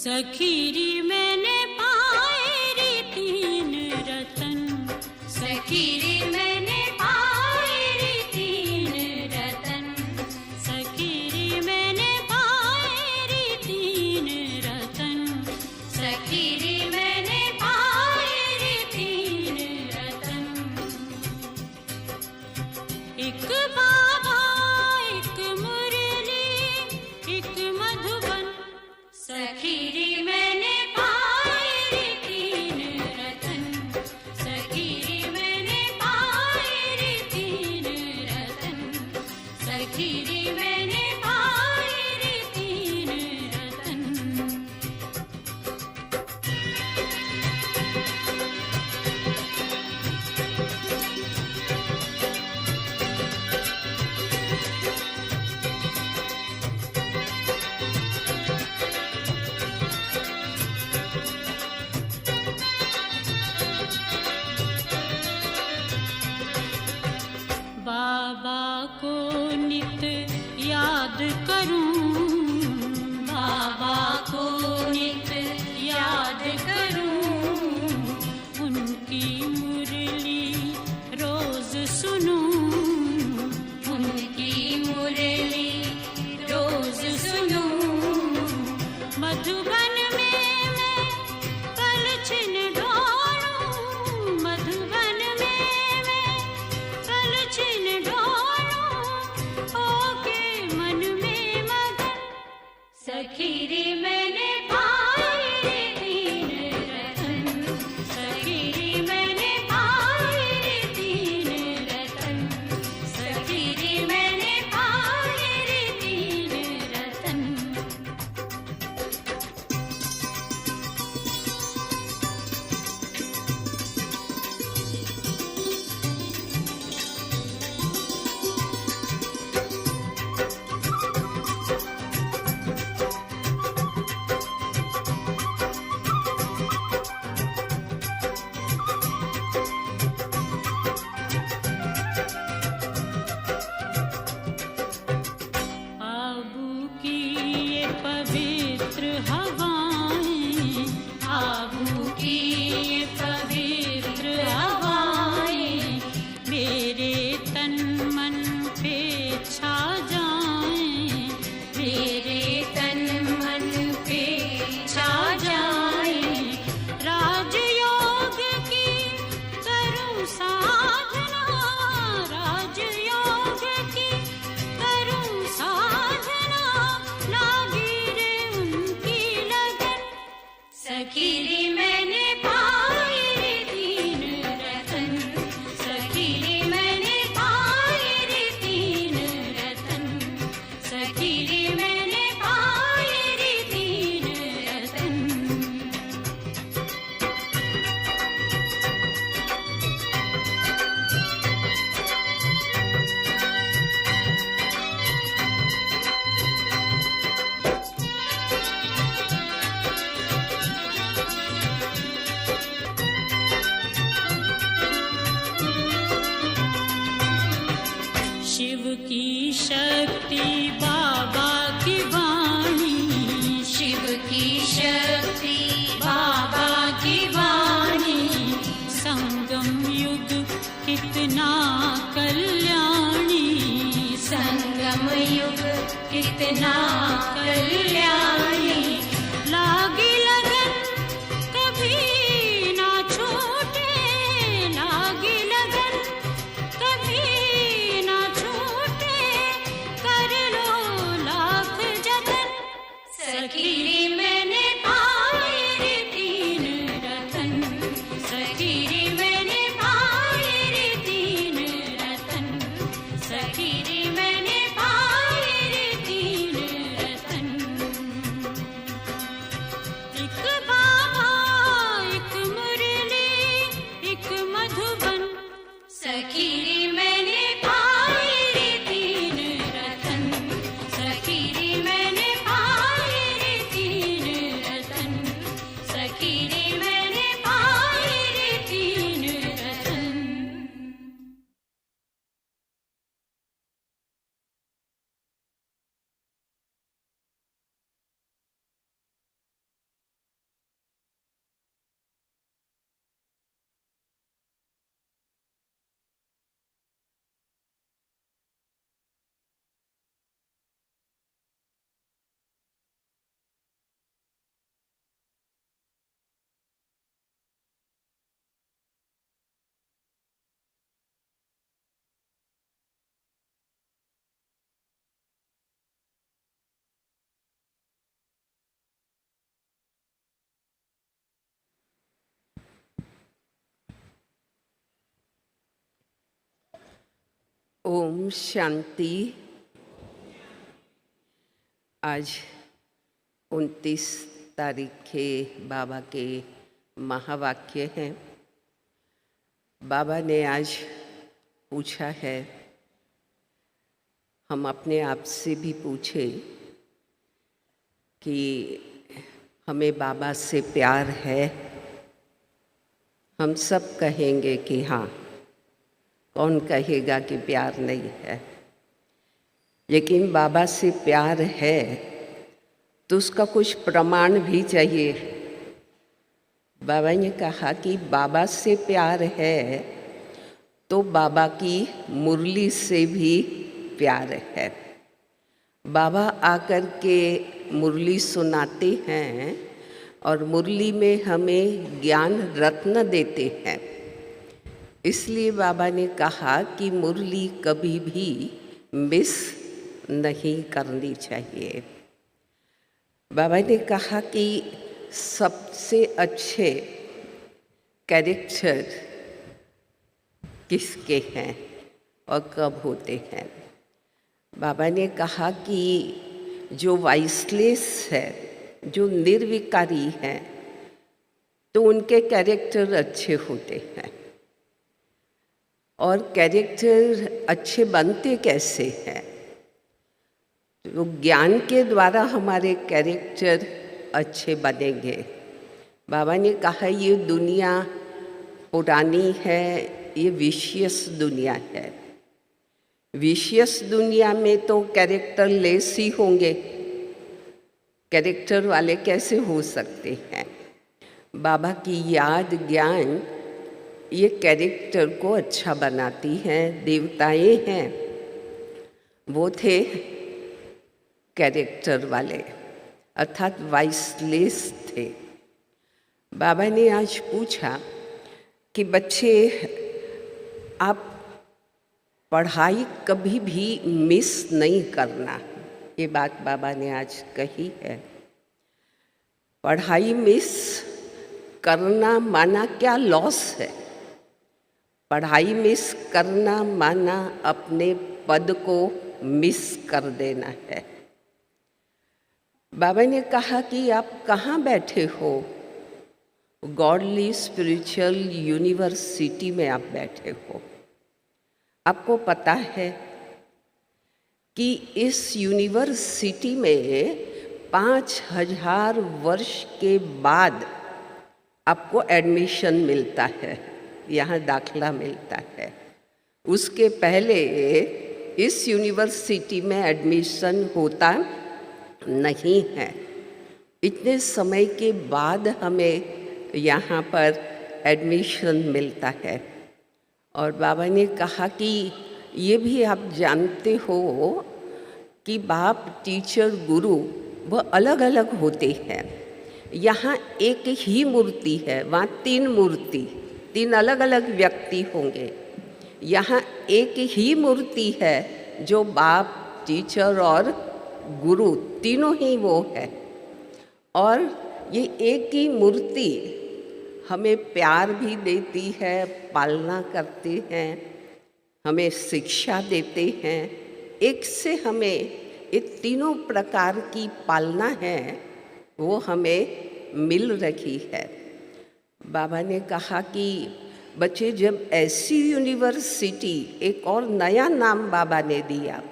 सखीरी मैंने पाए रे तीन रतन, सखीरी मैंने पाए रे तीन रतन, सखीरी मैंने पाए रे तीन रतन, सखीरी मैंने पाए रे तीन रतन। एक बाबा एक मुरली एक मधुबन, सखीरी मैंने पाए रे तीन रतन, सखीरी मैंने पाए रे तीन रतन, सखीरी मैंने पाए रे तीन रतन। बाबा को नित याद करूं, बाबा को नित याद करूं, उनकी मुरली रोज सुनूं, उनकी मुरली रोज सुनूं। मधुबन में मैं पलछिन ढोलूं, मधुबन में मैं पलछिन ढोलूं, होके मन में मगन, सखीरी मैंने पाए रे तीन रतन, सखीरी मैंने पाए रे तीन रतन, सखीरी मैंने पाए रे तीन रतन। आबू की ये पवित्र हवाएं, आबू की ये पवित्र हवाएं, मेरे तन मन पे छा जाएं, मेरे तन मन पे छा जाएं। राजयोग की करूं साधना, राजयोग की करूं साधना, लागी रे उनकी लगन, सखीरी मैंने पाए रे तीन रतन, सखीरी मैंने पाए रे तीन रतन, सखीरी मैंने पाए रे तीन रतन। शिव की शक्ति बाबा की वाणी, शिव की शक्ति बाबा की वाणी, संगम युग कितना कल्याणी, संगम युग कितना कल्याणी। लागी लगन कभी ना छूटे, लागी लगन कभी ना छूटे, कर लो लाख जतन, सखीरी मैंने पाए रे तीन रतन, सखीरी मैंने पाए रे तीन रतन, सखीरी मैंने पाए रे तीन रतन। एक बाबा एक मुरली एक मधुबन, सखीरी मैंने पाए रे तीन रतन, सखीरी मैंने पाए रे तीन ओम शांति। आज 29 तारीख के बाबा के महावाक्य हैं। बाबा ने आज पूछा है, हम अपने आप से भी पूछे कि हमें बाबा से प्यार है। हम सब कहेंगे कि हाँ, कौन कहेगा कि प्यार नहीं है। लेकिन बाबा से प्यार है तो उसका कुछ प्रमाण भी चाहिए। बाबा ने कहा कि बाबा से प्यार है तो बाबा की मुरली से भी प्यार है। बाबा आकर के मुरली सुनाते हैं और मुरली में हमें ज्ञान रत्न देते हैं। इसलिए बाबा ने कहा कि मुरली कभी भी मिस नहीं करनी चाहिए। बाबा ने कहा कि सबसे अच्छे कैरेक्टर किसके हैं और कब होते हैं। बाबा ने कहा कि जो वाइसलेस है, जो निर्विकारी है, तो उनके कैरेक्टर अच्छे होते हैं। और कैरेक्टर अच्छे बनते कैसे हैं? तो ज्ञान के द्वारा हमारे कैरेक्टर अच्छे बनेंगे। बाबा ने कहा ये दुनिया पुरानी है, ये विशियस दुनिया है। विशियस दुनिया में तो कैरेक्टर लेस ही होंगे, कैरेक्टर वाले कैसे हो सकते हैं। बाबा की याद, ज्ञान ये कैरेक्टर को अच्छा बनाती हैं। देवताएं हैं, वो थे कैरेक्टर वाले, अर्थात वाइसलेस थे। बाबा ने आज पूछा कि बच्चे, आप पढ़ाई कभी भी मिस नहीं करना। ये बात बाबा ने आज कही है। पढ़ाई मिस करना माना क्या लॉस है। पढ़ाई मिस करना माना अपने पद को मिस कर देना है। बाबा ने कहा कि आप कहाँ बैठे हो? गॉडली स्पिरिचुअल यूनिवर्सिटी में आप बैठे हो। आपको पता है कि इस यूनिवर्सिटी में 5000 वर्ष के बाद आपको एडमिशन मिलता है, यहाँ दाखला मिलता है। उसके पहले इस यूनिवर्सिटी में एडमिशन होता नहीं है। इतने समय के बाद हमें यहाँ पर एडमिशन मिलता है। और बाबा ने कहा कि ये भी आप जानते हो कि बाप, टीचर, गुरु वह अलग अलग होते हैं। यहाँ एक ही मूर्ति है, वहाँ 3 मूर्ति, 3 अलग अलग व्यक्ति होंगे। यहाँ एक ही मूर्ति है जो बाप, टीचर और गुरु तीनों ही वो है। और ये एक ही मूर्ति हमें प्यार भी देती है, पालना करते हैं, हमें शिक्षा देते हैं। एक से हमें ये तीनों प्रकार की पालना है, वो हमें मिल रही है। बाबा ने कहा कि बच्चे, जब ऐसी यूनिवर्सिटी, एक और नया नाम बाबा ने दिया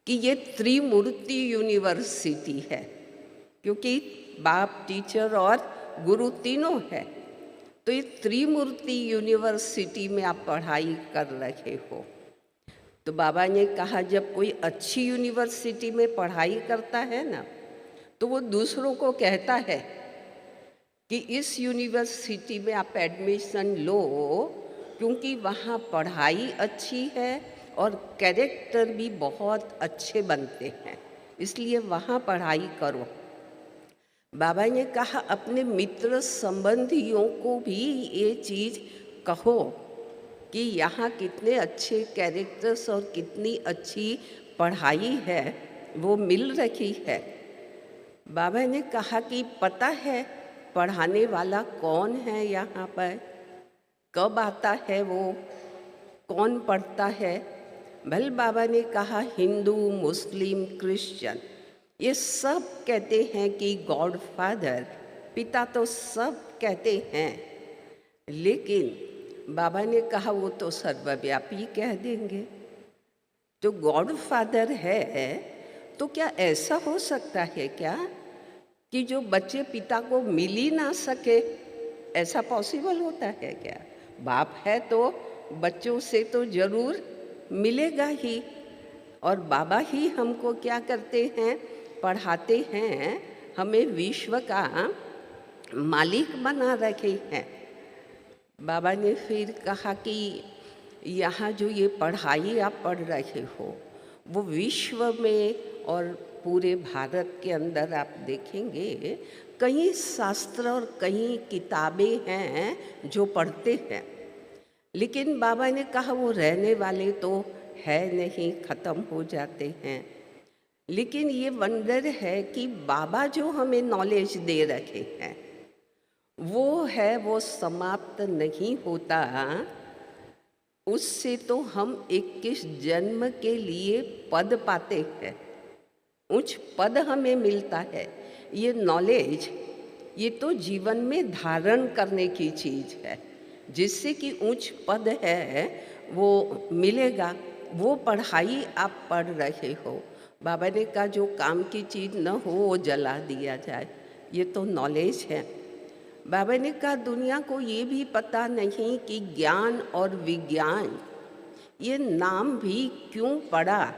कि ये त्रिमूर्ति यूनिवर्सिटी है, क्योंकि बाप, टीचर और गुरु तीनों है। तो ये त्रिमूर्ति यूनिवर्सिटी में आप पढ़ाई कर रहे हो। तो बाबा ने कहा जब कोई अच्छी यूनिवर्सिटी में पढ़ाई करता है ना, तो वो दूसरों को कहता है कि इस यूनिवर्सिटी में आप एडमिशन लो, क्योंकि वहाँ पढ़ाई अच्छी है और कैरेक्टर भी बहुत अच्छे बनते हैं, इसलिए वहाँ पढ़ाई करो। बाबा ने कहा अपने मित्र संबंधियों को भी ये चीज़ कहो कि यहाँ कितने अच्छे कैरेक्टर्स और कितनी अच्छी पढ़ाई है, वो मिल रही है। बाबा ने कहा कि पता है पढ़ाने वाला कौन है यहाँ पर, कब आता है, वो कौन पढ़ता है। भले बाबा ने कहा हिंदू, मुस्लिम, क्रिश्चियन, ये सब कहते हैं कि गॉड फादर, पिता तो सब कहते हैं, लेकिन बाबा ने कहा वो तो सर्वव्यापी कह देंगे। जो गॉड फादर है तो क्या ऐसा हो सकता है क्या कि जो बच्चे पिता को मिल ही ना सके? ऐसा पॉसिबल होता है क्या? बाप है तो बच्चों से तो जरूर मिलेगा ही, और बाबा ही हमको क्या करते हैं, पढ़ाते हैं, हमें विश्व का मालिक बना रखे हैं। बाबा ने फिर कहा कि यहाँ जो ये पढ़ाई आप पढ़ रहे हो वो विश्व में और पूरे भारत के अंदर आप देखेंगे कई शास्त्र और कई किताबें हैं जो पढ़ते हैं, लेकिन बाबा ने कहा वो रहने वाले तो है नहीं, ख़त्म हो जाते हैं। लेकिन ये वंडर है कि बाबा जो हमें नॉलेज दे रखे हैं वो है, वो समाप्त नहीं होता। उससे तो हम 21 जन्म के लिए पद पाते हैं, उच्च पद हमें मिलता है। ये नॉलेज, ये तो जीवन में धारण करने की चीज़ है, जिससे कि उच्च पद है वो मिलेगा। वो पढ़ाई आप पढ़ रहे हो, बाबा ने कहा जो काम की चीज़ न हो वो जला दिया जाए, ये तो नॉलेज है। बाबा ने कहा दुनिया को ये भी पता नहीं कि ज्ञान और विज्ञान ये नाम भी क्यों पड़ा।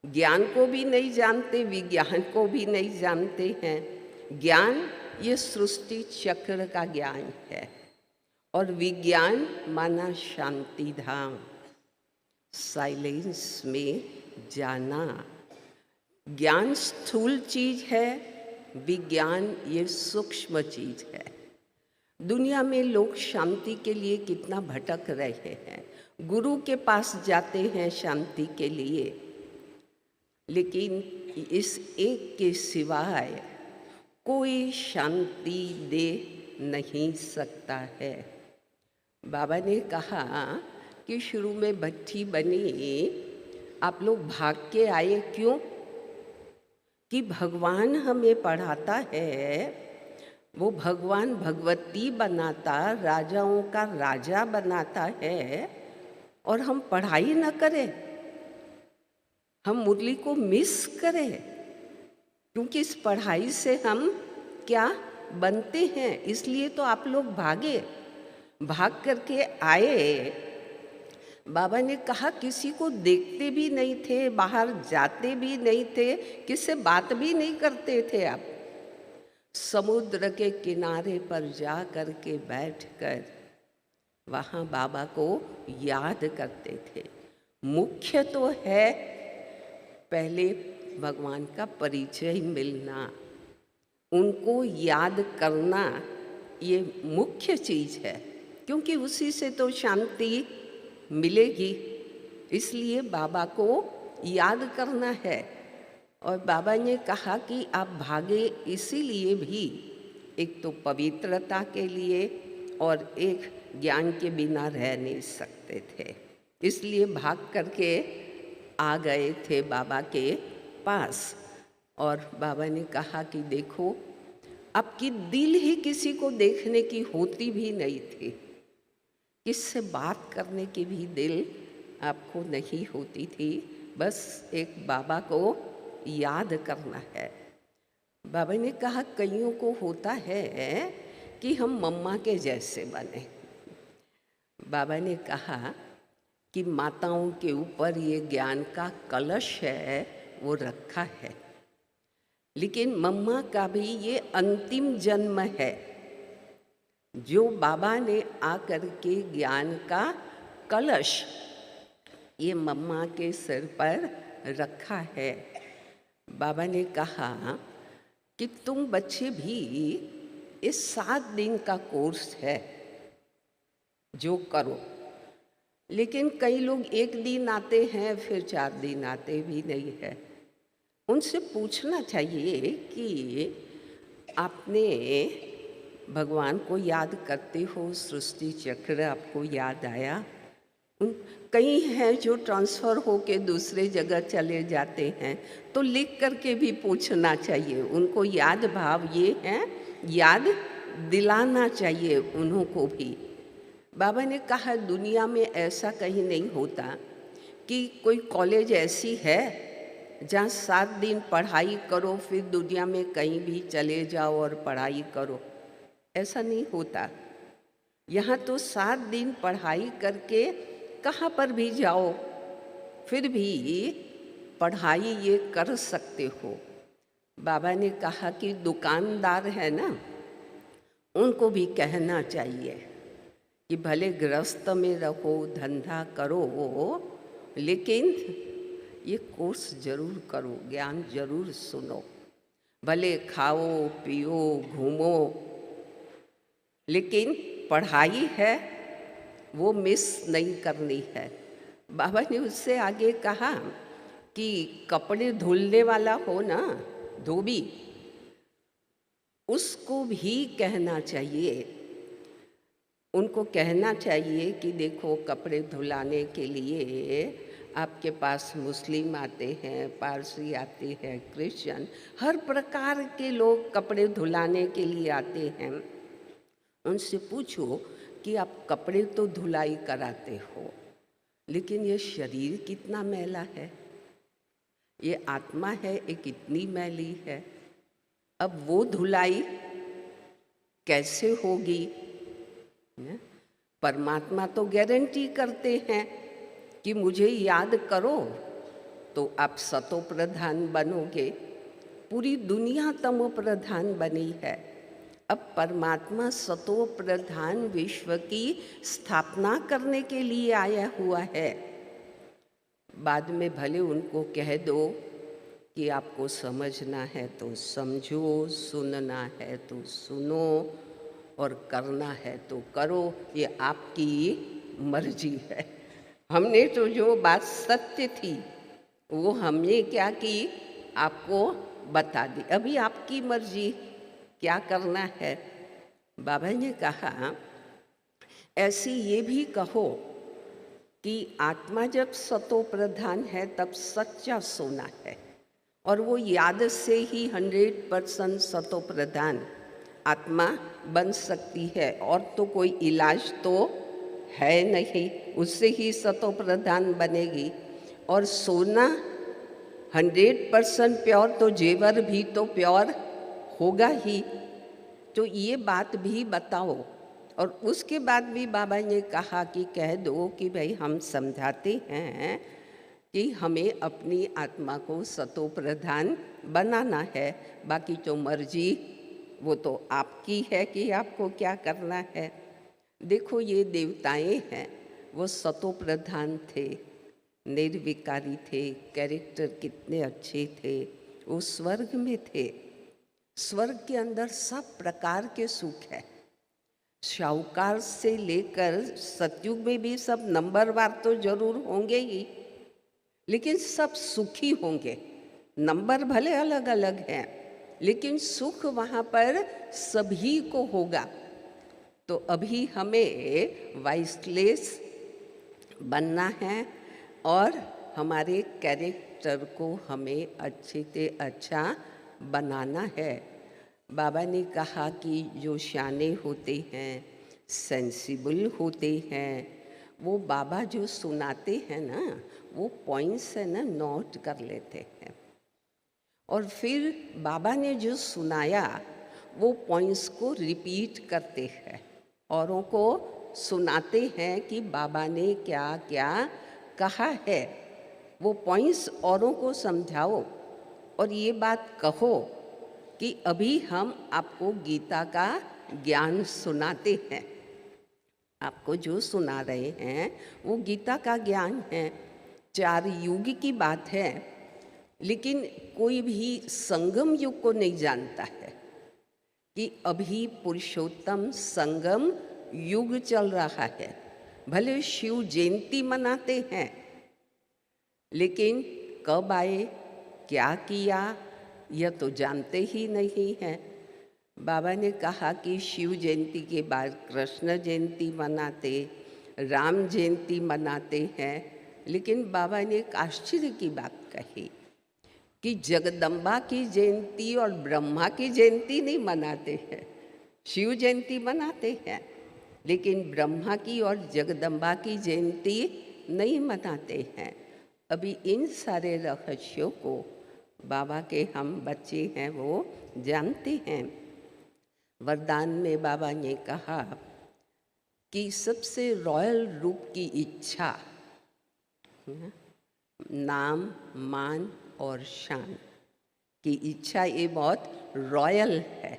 ज्ञान को भी नहीं जानते, विज्ञान को भी नहीं जानते हैं। ज्ञान ये सृष्टि चक्र का ज्ञान है, और विज्ञान माना शांति धाम, साइलेंस में जाना। ज्ञान स्थूल चीज है, विज्ञान ये सूक्ष्म चीज है। दुनिया में लोग शांति के लिए कितना भटक रहे हैं, गुरु के पास जाते हैं शांति के लिए, लेकिन इस एक के सिवाय कोई शांति दे नहीं सकता है। बाबा ने कहा कि शुरू में भट्ठी बनी, आप लोग भाग के आए क्यों? कि भगवान हमें पढ़ाता है, वो भगवान भगवती बनाता, राजाओं का राजा बनाता है, और हम पढ़ाई न करें, हम मुरली को मिस करें, क्योंकि इस पढ़ाई से हम क्या बनते हैं। इसलिए तो आप लोग भागे, भाग करके आए। बाबा ने कहा किसी को देखते भी नहीं थे, बाहर जाते भी नहीं थे, किससे बात भी नहीं करते थे। आप समुद्र के किनारे पर जा कर के बैठकर वहाँ बाबा को याद करते थे। मुख्य तो है पहले भगवान का परिचय मिलना, उनको याद करना, ये मुख्य चीज़ है, क्योंकि उसी से तो शांति मिलेगी। इसलिए बाबा को याद करना है। और बाबा ने कहा कि आप भागे इसीलिए भी, एक तो पवित्रता के लिए और एक ज्ञान के बिना रह नहीं सकते थे, इसलिए भाग करके आ गए थे बाबा के पास। और बाबा ने कहा कि देखो, आपकी दिल ही किसी को देखने की होती भी नहीं थी, किससे बात करने की भी दिल आपको नहीं होती थी, बस एक बाबा को याद करना है। बाबा ने कहा कईयों को होता है कि हम मम्मा के जैसे बने। बाबा ने कहा कि माताओं के ऊपर ये ज्ञान का कलश है वो रखा है, लेकिन मम्मा का भी ये अंतिम जन्म है जो बाबा ने आकर के ज्ञान का कलश ये मम्मा के सिर पर रखा है। बाबा ने कहा कि तुम बच्चे भी इस 7 दिन का कोर्स है जो करो, लेकिन कई लोग 1 दिन आते हैं फिर 4 दिन आते भी नहीं है। उनसे पूछना चाहिए कि आपने भगवान को याद करते हो, सृष्टि चक्र आपको याद आया, उन कई हैं जो ट्रांसफ़र होके दूसरे जगह चले जाते हैं, तो लिख करके भी पूछना चाहिए। उनको याद भाव ये है, याद दिलाना चाहिए उन्हों को भी। बाबा ने कहा दुनिया में ऐसा कहीं नहीं होता कि कोई कॉलेज ऐसी है जहाँ 7 दिन पढ़ाई करो फिर दुनिया में कहीं भी चले जाओ और पढ़ाई करो। ऐसा नहीं होता। यहाँ तो 7 दिन पढ़ाई करके कहाँ पर भी जाओ फिर भी पढ़ाई ये कर सकते हो। बाबा ने कहा कि दुकानदार है ना, उनको भी कहना चाहिए कि भले गृहस्थ में रहो, धंधा करो, लेकिन ये कोर्स जरूर करो, ज्ञान जरूर सुनो। भले खाओ पियो घूमो, लेकिन पढ़ाई है वो मिस नहीं करनी है। बाबा ने उससे आगे कहा कि कपड़े धुलने वाला हो ना, धोबी, उसको भी कहना चाहिए। उनको कहना चाहिए कि देखो कपड़े धुलाने के लिए आपके पास मुस्लिम आते हैं, पारसी आते हैं, क्रिश्चियन, हर प्रकार के लोग कपड़े धुलाने के लिए आते हैं। उनसे पूछो कि आप कपड़े तो धुलाई कराते हो, लेकिन ये शरीर कितना मैला है, ये आत्मा है ये कितनी मैली है। अब वो धुलाई कैसे होगी? परमात्मा तो गारंटी करते हैं कि मुझे याद करो तो आप सतो प्रधान बनोगे। पूरी दुनिया तमो प्रधान बनी है। अब परमात्मा सतो प्रधान विश्व की स्थापना करने के लिए आया हुआ है। बाद में भले उनको कह दो कि आपको समझना है तो समझो, सुनना है तो सुनो और करना है तो करो, ये आपकी मर्जी है। हमने तो जो बात सत्य थी वो हमने क्या की, आपको बता दी। अभी आपकी मर्जी क्या करना है। बाबा ने कहा ऐसे ये भी कहो कि आत्मा जब सतो प्रधान है तब सच्चा सोना है, और वो याद से ही 100% सतो प्रधान आत्मा बन सकती है। और तो कोई इलाज तो है नहीं, उससे ही सतो प्रधान बनेगी। और सोना 100% प्योर, तो जेवर भी तो प्योर होगा ही। तो ये बात भी बताओ। और उसके बाद भी बाबा ने कहा कि कह दो कि भाई हम समझाते हैं कि हमें अपनी आत्मा को सतो प्रधान बनाना है, बाकी तो मर्जी वो तो आपकी है कि आपको क्या करना है। देखो ये देवताएं हैं, वो सतो प्रधान थे, निर्विकारी थे, कैरेक्टर कितने अच्छे थे, वो स्वर्ग में थे। स्वर्ग के अंदर सब प्रकार के सुख है। शाहूकार से लेकर सतयुग में भी सब नंबरवार तो जरूर होंगे ही, लेकिन सब सुखी होंगे। नंबर भले अलग अलग हैं, लेकिन सुख वहाँ पर सभी को होगा। तो अभी हमें वाइसलेस बनना है और हमारे कैरेक्टर को हमें अच्छे से अच्छा बनाना है। बाबा ने कहा कि जो शाने होते हैं, सेंसिबल होते हैं, वो बाबा जो सुनाते हैं ना, वो पॉइंट्स है ना नोट कर लेते हैं। और फिर बाबा ने जो सुनाया वो पॉइंट्स को रिपीट करते हैं, औरों को सुनाते हैं कि बाबा ने क्या क्या कहा है। वो पॉइंट्स औरों को समझाओ और ये बात कहो कि अभी हम आपको गीता का ज्ञान सुनाते हैं। आपको जो सुना रहे हैं वो गीता का ज्ञान है। 4 युग की बात है, लेकिन कोई भी संगम युग को नहीं जानता है कि अभी पुरुषोत्तम संगम युग चल रहा है। भले शिव जयंती मनाते हैं, लेकिन कब आए, क्या किया, यह तो जानते ही नहीं हैं। बाबा ने कहा कि शिव जयंती के बाद कृष्ण जयंती मनाते, राम जयंती मनाते हैं, लेकिन बाबा ने एक आश्चर्य की बात कही कि जगदम्बा की जयंती और ब्रह्मा की जयंती नहीं मनाते हैं। शिव जयंती मनाते हैं, लेकिन ब्रह्मा की और जगदम्बा की जयंती नहीं मनाते हैं। अभी इन सारे रहस्यों को बाबा के हम बच्चे हैं वो जानते हैं। वरदान में बाबा ने कहा कि सबसे रॉयल रूप की इच्छा, नाम, मान और शान की इच्छा, ये बहुत रॉयल है।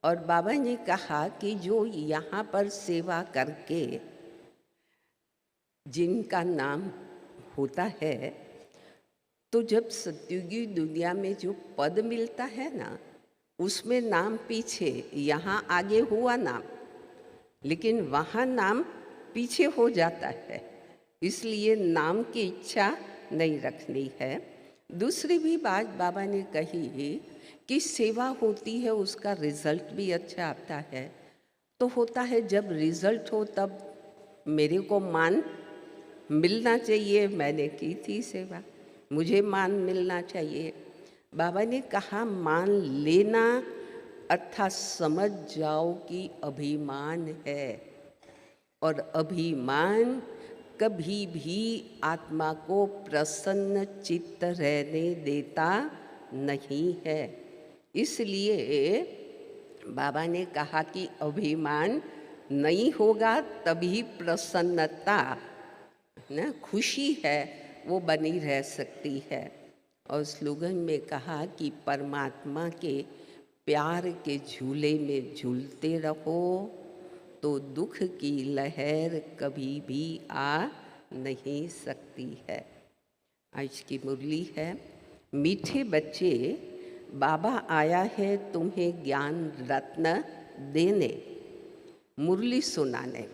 और बाबा ने कहा कि जो यहाँ पर सेवा करके जिनका नाम होता है, तो जब सत्युगी दुनिया में जो पद मिलता है ना, उसमें नाम पीछे, यहाँ आगे हुआ नाम, लेकिन वहाँ नाम पीछे हो जाता है। इसलिए नाम की इच्छा नहीं रखनी है। दूसरी भी बात बाबा ने कही कि सेवा होती है, उसका रिजल्ट भी अच्छा आता है। तो होता है जब रिजल्ट हो तब मेरे को मान मिलना चाहिए, मैंने की थी सेवा, मुझे मान मिलना चाहिए। बाबा ने कहा मान लेना अर्थात समझ जाओ कि अभिमान है, और अभिमान कभी भी आत्मा को प्रसन्न चित्त रहने देता नहीं है। इसलिए बाबा ने कहा कि अभिमान नहीं होगा तभी प्रसन्नता, ना खुशी है वो बनी रह सकती है। और स्लोगन में कहा कि परमात्मा के प्यार के झूले में झूलते रहो तो दुख की लहर कभी भी आ नहीं सकती है। आज की मुरली है, मीठे बच्चे बाबा आया है तुम्हें ज्ञान रत्न देने, मुरली सुनाने।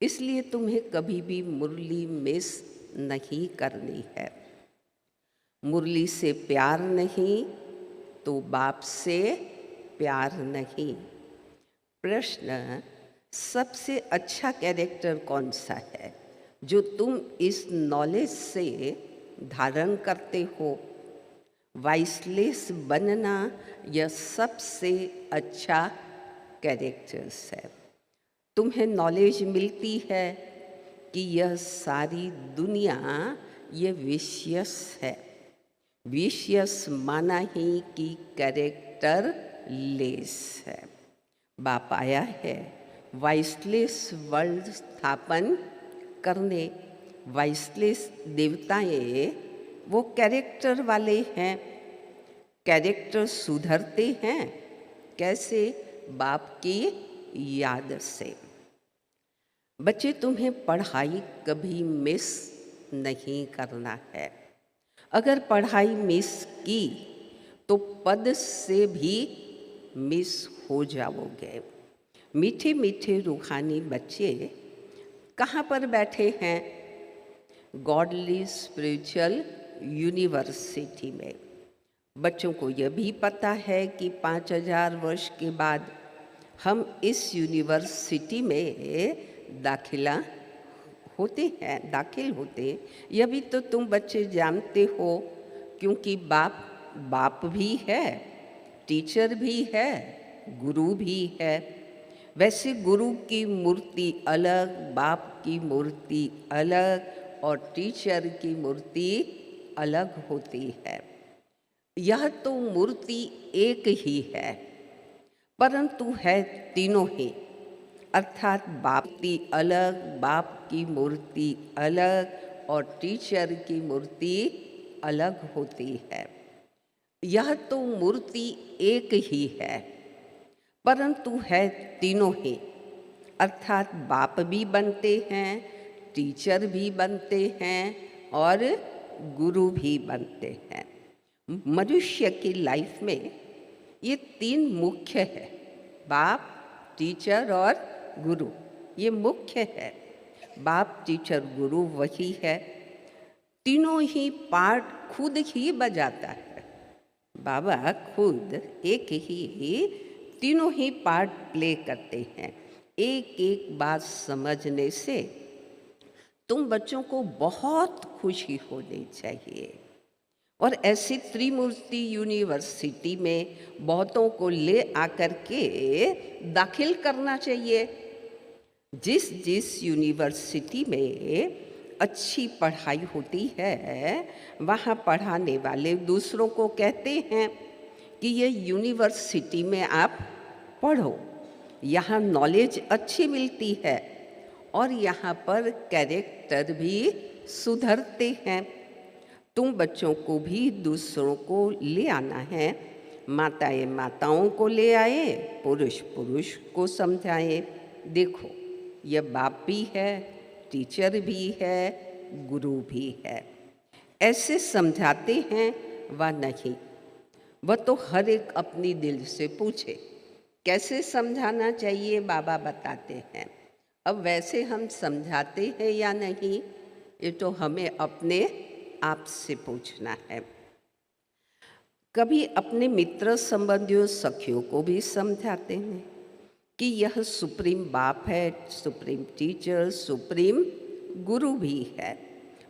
इसलिए तुम्हें कभी भी मुरली मिस नहीं करनी है। मुरली से प्यार नहीं तो बाप से प्यार नहीं। प्रश्न, सबसे अच्छा कैरेक्टर कौन सा है जो तुम इस नॉलेज से धारण करते हो? वाइसलेस बनना यह सबसे अच्छा कैरेक्टर्स है। तुम्हें नॉलेज मिलती है कि यह सारी दुनिया ये विशियस है। विशियस माना ही कि कैरेक्टर लेस है। बाप आया है वाइसलेस वर्ल्ड स्थापन करने। वाइसलेस देवताएं वो कैरेक्टर वाले हैं। कैरेक्टर सुधरते हैं कैसे? बाप की याद से। बच्चे तुम्हें पढ़ाई कभी मिस नहीं करना है। अगर पढ़ाई मिस की तो पद से भी मिस हो जाओगे। मीठे मीठे रूहानी बच्चे कहाँ पर बैठे हैं? गॉडली स्पिरिचुअल यूनिवर्सिटी में। बच्चों को यह भी पता है कि 5000 वर्ष के बाद हम इस यूनिवर्सिटी में दाखिल होते हैं। यह भी तो तुम बच्चे जानते हो, क्योंकि बाप भी है, टीचर भी है, गुरु भी है। वैसे गुरु की मूर्ति अलग, बाप की मूर्ति अलग और टीचर की मूर्ति अलग होती है। यह तो मूर्ति एक ही है, परंतु है तीनों ही। अर्थात बाप की अलग, बाप की मूर्ति अलग और टीचर की मूर्ति अलग होती है। यह तो मूर्ति एक ही है, परंतु है तीनों ही। अर्थात बाप भी बनते हैं, टीचर भी बनते हैं और गुरु भी बनते हैं। मनुष्य की लाइफ में ये तीन मुख्य है, बाप, टीचर और गुरु। ये मुख्य है। बाप, टीचर, गुरु वही है। तीनों ही पार्ट खुद ही बजाता है। बाबा खुद एक ही तीनों ही पार्ट प्ले करते हैं। एक एक बात समझने से तुम बच्चों को बहुत खुशी होनी चाहिए। और ऐसी त्रिमूर्ति यूनिवर्सिटी में बहुतों को ले आकर के दाखिल करना चाहिए। जिस जिस यूनिवर्सिटी में अच्छी पढ़ाई होती है, वहाँ पढ़ाने वाले दूसरों को कहते हैं कि ये यूनिवर्सिटी में आप पढ़ो, यहाँ नॉलेज अच्छी मिलती है और यहाँ पर कैरेक्टर भी सुधरते हैं। तुम बच्चों को भी दूसरों को ले आना है। माताएं माताओं को ले आए, पुरुष पुरुष को समझाएं। देखो, यह बाप भी है, टीचर भी है, गुरु भी है। ऐसे समझाते हैं व नहीं, वह तो हर एक अपनी दिल से पूछे कैसे समझाना चाहिए, बाबा बताते हैं। अब वैसे हम समझाते हैं या नहीं, ये तो हमें अपने आप से पूछना है। कभी अपने मित्र संबंधियों सखियों को भी समझाते हैं कि यह सुप्रीम बाप है, सुप्रीम टीचर, सुप्रीम गुरु भी है।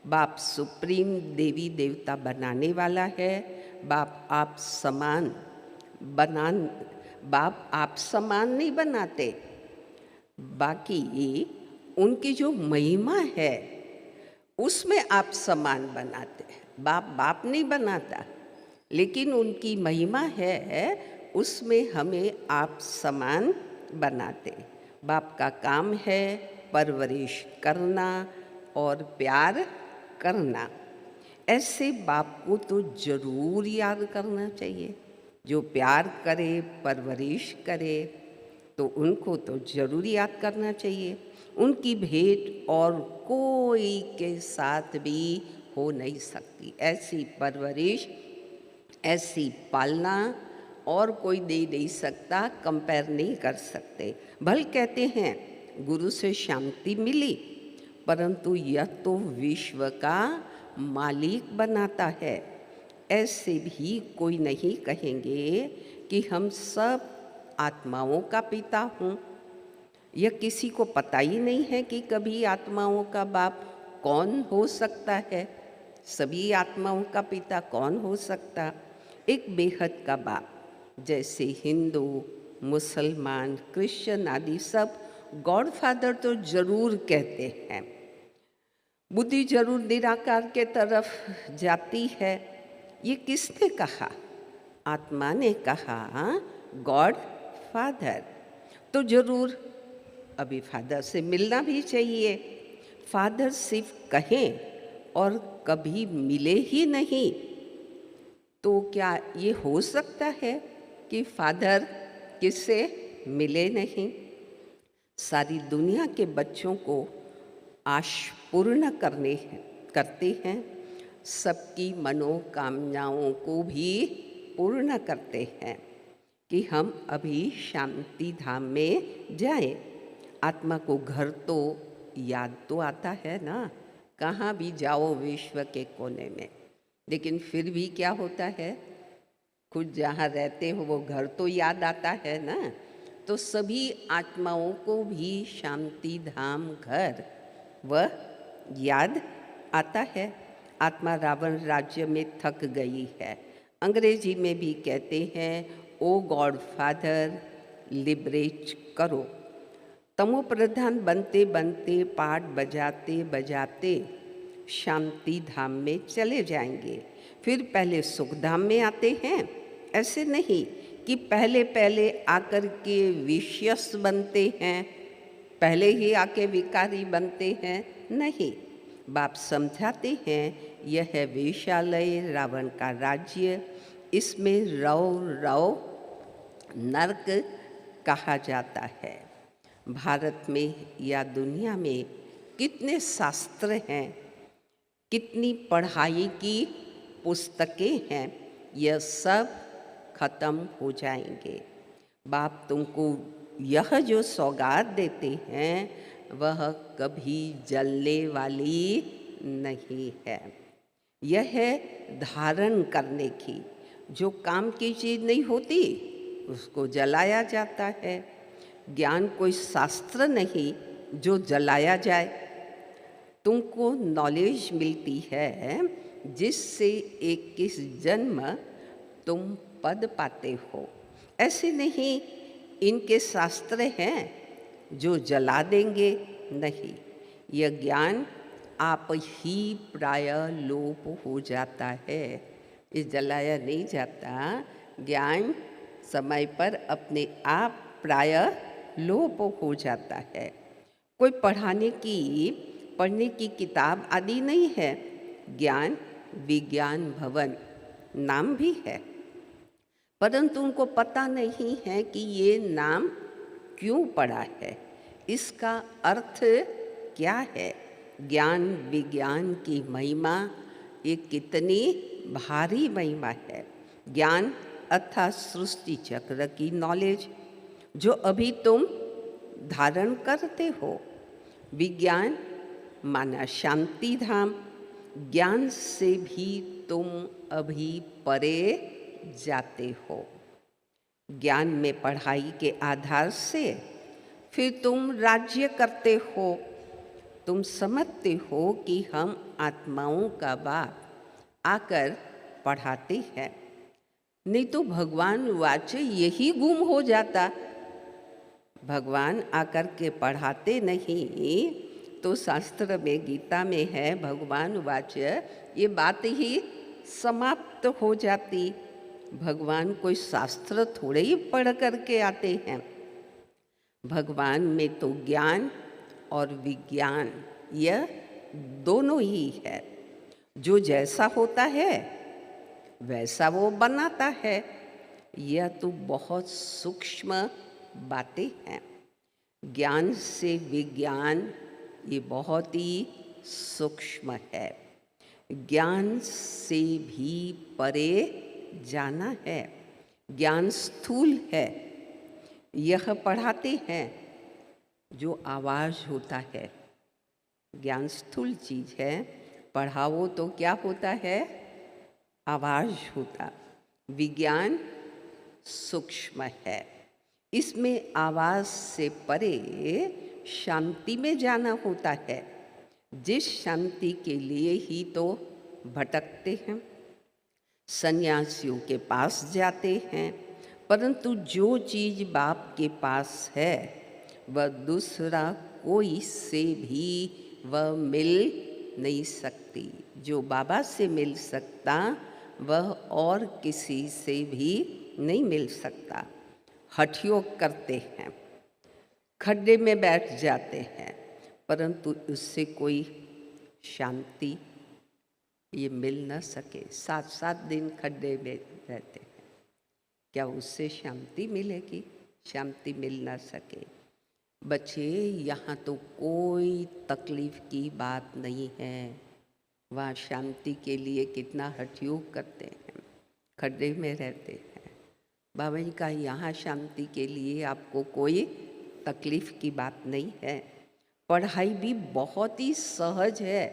बाप सुप्रीम देवी देवता बनाने वाला है। बाप आप समान नहीं बनाते, बाकी उनकी जो महिमा है उसमें आप समान बनाते हैं। बाप नहीं बनाता, लेकिन उनकी महिमा है उसमें हमें आप समान बनाते। बाप का काम है परवरिश करना और प्यार करना। ऐसे बाप को तो जरूर याद करना चाहिए। जो प्यार करे, परवरिश करे, तो उनको तो जरूर याद करना चाहिए। उनकी भेंट और कोई के साथ भी हो नहीं सकती। ऐसी परवरिश, ऐसी पालना और कोई दे नहीं सकता, कंपेयर नहीं कर सकते। भले कहते हैं गुरु से शांति मिली, परंतु यह तो विश्व का मालिक बनाता है। ऐसे भी कोई नहीं कहेंगे कि हम सब आत्माओं का पिता हूँ। यह किसी को पता ही नहीं है कि कभी आत्माओं का बाप कौन हो सकता है। सभी आत्माओं का पिता कौन हो सकता? एक बेहद का बाप। जैसे हिंदू, मुसलमान, क्रिश्चियन आदि सब गॉड फादर तो जरूर कहते हैं। बुद्धि जरूर निराकार के तरफ जाती है। ये किसने कहा? आत्मा ने कहा गॉड फादर। तो जरूर अभी फादर से मिलना भी चाहिए। फादर सिर्फ कहें और कभी मिले ही नहीं, तो क्या ये हो सकता है कि फादर किससे मिले नहीं? सारी दुनिया के बच्चों को आश पूर्ण करते हैं, सबकी मनोकामनाओं को भी पूर्ण करते हैं कि हम अभी शांति धाम में जाएं। आत्मा को घर तो याद तो आता है ना, कहाँ भी जाओ विश्व के कोने में, लेकिन फिर भी क्या होता है, खुद जहाँ रहते हो वो घर तो याद आता है ना। तो सभी आत्माओं को भी शांति धाम घर वह याद आता है। आत्मा रावण राज्य में थक गई है। अंग्रेजी में भी कहते हैं ओ गॉड फादर लिबरेट करो। तमो प्रधान बनते बनते, पाठ बजाते बजाते शांति धाम में चले जाएंगे। फिर पहले सुख धाम में आते हैं। ऐसे नहीं कि पहले पहले आकर के विशेष बनते हैं, पहले ही आके विकारी बनते हैं। नहीं, बाप समझाते हैं यह है वेश्यालय, रावण का राज्य, इसमें रव रव नरक कहा जाता है। भारत में या दुनिया में कितने शास्त्र हैं, कितनी पढ़ाई की पुस्तकें हैं, यह सब खत्म हो जाएंगे। बाप तुमको यह जो सौगात देते हैं वह कभी जलने वाली नहीं है। यह है धारण करने की। जो काम की चीज़ नहीं होती उसको जलाया जाता है। ज्ञान कोई शास्त्र नहीं जो जलाया जाए। तुमको नॉलेज मिलती है जिससे 21 जन्म तुम पद पाते हो। ऐसे नहीं इनके शास्त्र हैं जो जला देंगे, नहीं, यह ज्ञान आप ही प्राय लोप हो जाता है। ये जलाया नहीं जाता, ज्ञान समय पर अपने आप प्राय लोप हो जाता है। कोई पढ़ने की किताब आदि नहीं है। ज्ञान विज्ञान भवन नाम भी है, परंतु उनको पता नहीं है कि ये नाम क्यों पड़ा है, इसका अर्थ क्या है। ज्ञान विज्ञान की महिमा ये कितनी भारी महिमा है। ज्ञान अर्थात सृष्टि चक्र की नॉलेज जो अभी तुम धारण करते हो। विज्ञान माना शांति धाम, ज्ञान से भी तुम अभी परे जाते हो। ज्ञान में पढ़ाई के आधार से फिर तुम राज्य करते हो। तुम समझते हो कि हम आत्माओं का बाप आकर पढ़ाते हैं, नहीं तो भगवान वाच्य यही गुम हो जाता। भगवान आकर के पढ़ाते नहीं तो शास्त्र में गीता में है भगवान वाच्य, ये बात ही समाप्त हो जाती। भगवान कोई शास्त्र थोड़े ही पढ़ करके आते हैं। भगवान में तो ज्ञान और विज्ञान यह दोनों ही है। जो जैसा होता है वैसा वो बनाता है। यह तो बहुत सूक्ष्म बातें हैं। ज्ञान से विज्ञान ये बहुत ही सूक्ष्म है। ज्ञान से भी परे जाना है। ज्ञान स्थूल है, यह पढ़ाते हैं जो आवाज़ होता है। ज्ञान स्थूल चीज़ है, पढ़ाओ तो क्या होता है, आवाज़ होता। विज्ञान सूक्ष्म है, इसमें आवाज़ से परे शांति में जाना होता है। जिस शांति के लिए ही तो भटकते हैं, सन्यासियों के पास जाते हैं, परंतु जो चीज़ बाप के पास है वह दूसरा कोई से भी वह मिल नहीं सकती। जो बाबा से मिल सकता वह और किसी से भी नहीं मिल सकता। हठयोग करते हैं, खड्डे में बैठ जाते हैं, परंतु उससे कोई शांति ये मिल न सके। 7-7 दिन खड्डे में रहते हैं, क्या उससे शांति मिलेगी? शांति मिल ना सके। बच्चे, यहाँ तो कोई तकलीफ की बात नहीं है। वहाँ शांति के लिए कितना हठयोग करते हैं, खड्डे में रहते हैं। बाबा जी का यहाँ शांति के लिए आपको कोई तकलीफ की बात नहीं है। पढ़ाई भी बहुत ही सहज है।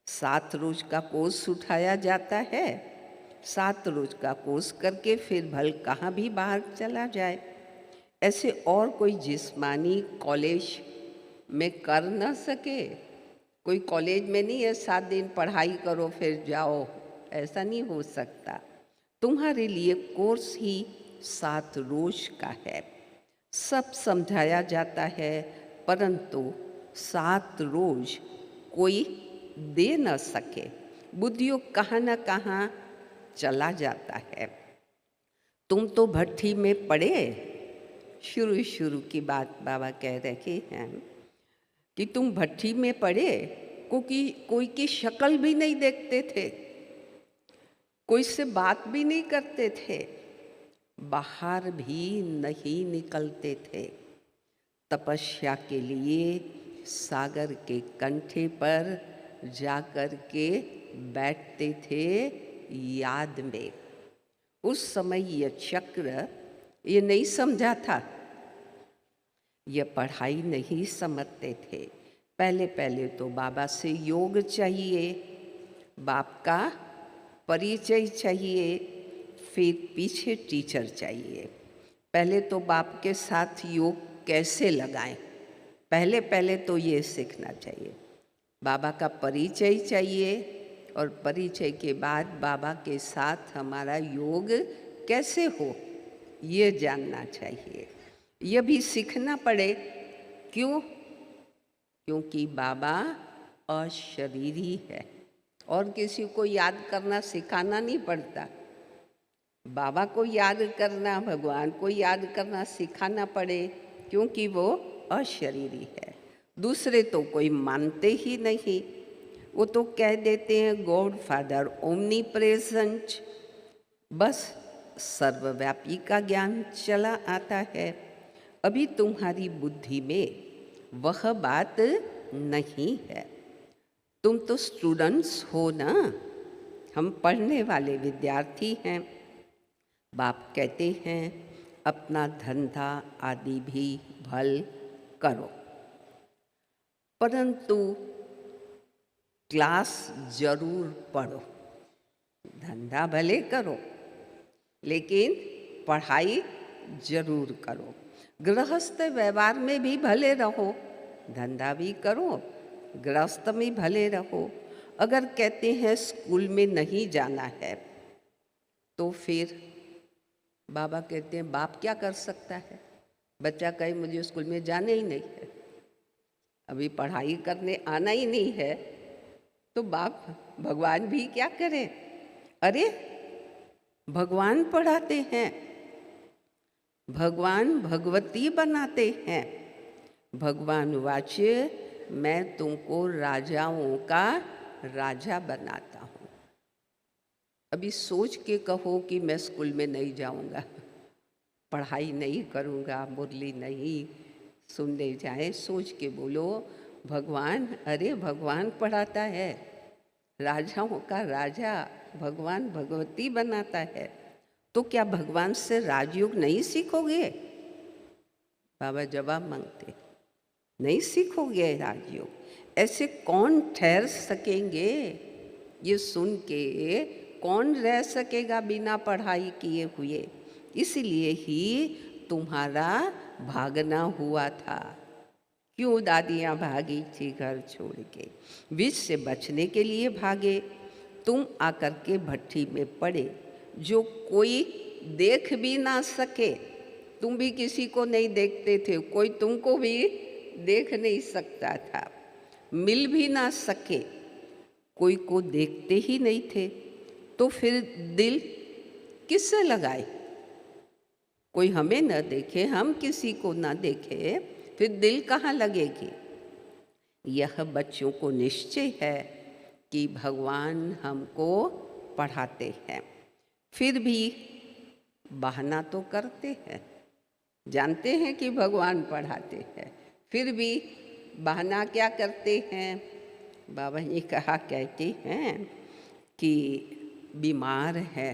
7 रोज का कोर्स उठाया जाता है, 7 रोज का कोर्स करके फिर भल कहाँ भी बाहर चला जाए। ऐसे और कोई जिस्मानी कॉलेज में कर न सके। कोई कॉलेज में नहीं है 7 दिन पढ़ाई करो फिर जाओ, ऐसा नहीं हो सकता। तुम्हारे लिए कोर्स ही 7 रोज का है। सब समझाया जाता है, परंतु 7 रोज कोई दे न सके। बुद्धियों कहाँ न कहाँ चला जाता है। तुम तो भट्ठी में पड़े। शुरू की बात बाबा कह रहे हैं कि तुम भट्ठी में पड़े, क्योंकि कोई की शक्ल भी नहीं देखते थे, कोई से बात भी नहीं करते थे, बाहर भी नहीं निकलते थे। तपस्या के लिए सागर के कंठे पर जाकर के बैठते थे याद में। उस समय यह चक्र ये नहीं समझा था, यह पढ़ाई नहीं समझते थे। पहले पहले तो बाबा से योग चाहिए, बाप का परिचय चाहिए, फिर पीछे टीचर चाहिए। पहले तो बाप के साथ योग कैसे लगाएं, पहले पहले तो ये सीखना चाहिए। बाबा का परिचय चाहिए और परिचय के बाद बाबा के साथ हमारा योग कैसे हो ये जानना चाहिए। यह भी सीखना पड़े। क्यों? क्योंकि बाबा अशरीरी है और किसी को याद करना सिखाना नहीं पड़ता। बाबा को याद करना, भगवान को याद करना सिखाना पड़े, क्योंकि वो अशरीरी है। दूसरे तो कोई मानते ही नहीं, वो तो कह देते हैं गॉड फादर ओमनी प्रेजेंट, बस सर्वव्यापी का ज्ञान चला आता है। अभी तुम्हारी बुद्धि में वह बात नहीं है। तुम तो स्टूडेंट्स हो ना, हम पढ़ने वाले विद्यार्थी हैं। बाप कहते हैं अपना धंधा आदि भी भल करो, परंतु क्लास जरूर पढ़ो। धंधा भले करो लेकिन पढ़ाई जरूर करो। गृहस्थ व्यवहार में भी भले रहो, धंधा भी करो, गृहस्थ में भले रहो। अगर कहते हैं स्कूल में नहीं जाना है तो फिर बाबा कहते हैं बाप क्या कर सकता है? बच्चा कहे मुझे स्कूल में जाना ही नहीं है, अभी पढ़ाई करने आना ही नहीं है, तो बाप भगवान भी क्या करें? अरे भगवान पढ़ाते हैं, भगवान भगवती बनाते हैं। भगवान वाच्य मैं तुमको राजाओं का राजा बनाता हूँ। अभी सोच के कहो कि मैं स्कूल में नहीं जाऊँगा, पढ़ाई नहीं करूँगा, मुरली नहीं सुनने जाए, सोच के बोलो भगवान। अरे भगवान पढ़ाता है, राजाओं का राजा भगवान भगवती बनाता है, तो क्या भगवान से राजयोग नहीं सीखोगे? बाबा जवाब मांगते, नहीं सीखोगे राजयोग। ऐसे कौन ठहर सकेंगे? ये सुन के कौन रह सकेगा बिना पढ़ाई किए हुए? इसलिए ही तुम्हारा भागना हुआ था। क्यों दादियाँ भागी थी घर छोड़ के? विष से बचने के लिए भागे। तुम आकर के भट्ठी में पड़े, जो कोई देख भी ना सके। तुम भी किसी को नहीं देखते थे, कोई तुमको भी देख नहीं सकता था, मिल भी ना सके, कोई को देखते ही नहीं थे, तो फिर दिल किससे लगाए? कोई हमें न देखे, हम किसी को न देखे, फिर दिल कहाँ लगेगी? यह बच्चों को निश्चय है कि भगवान हमको पढ़ाते हैं, फिर भी बहाना तो करते हैं। जानते हैं कि भगवान पढ़ाते हैं, फिर भी बहाना क्या करते हैं? बाबा जी कहा कहते हैं कि बीमार है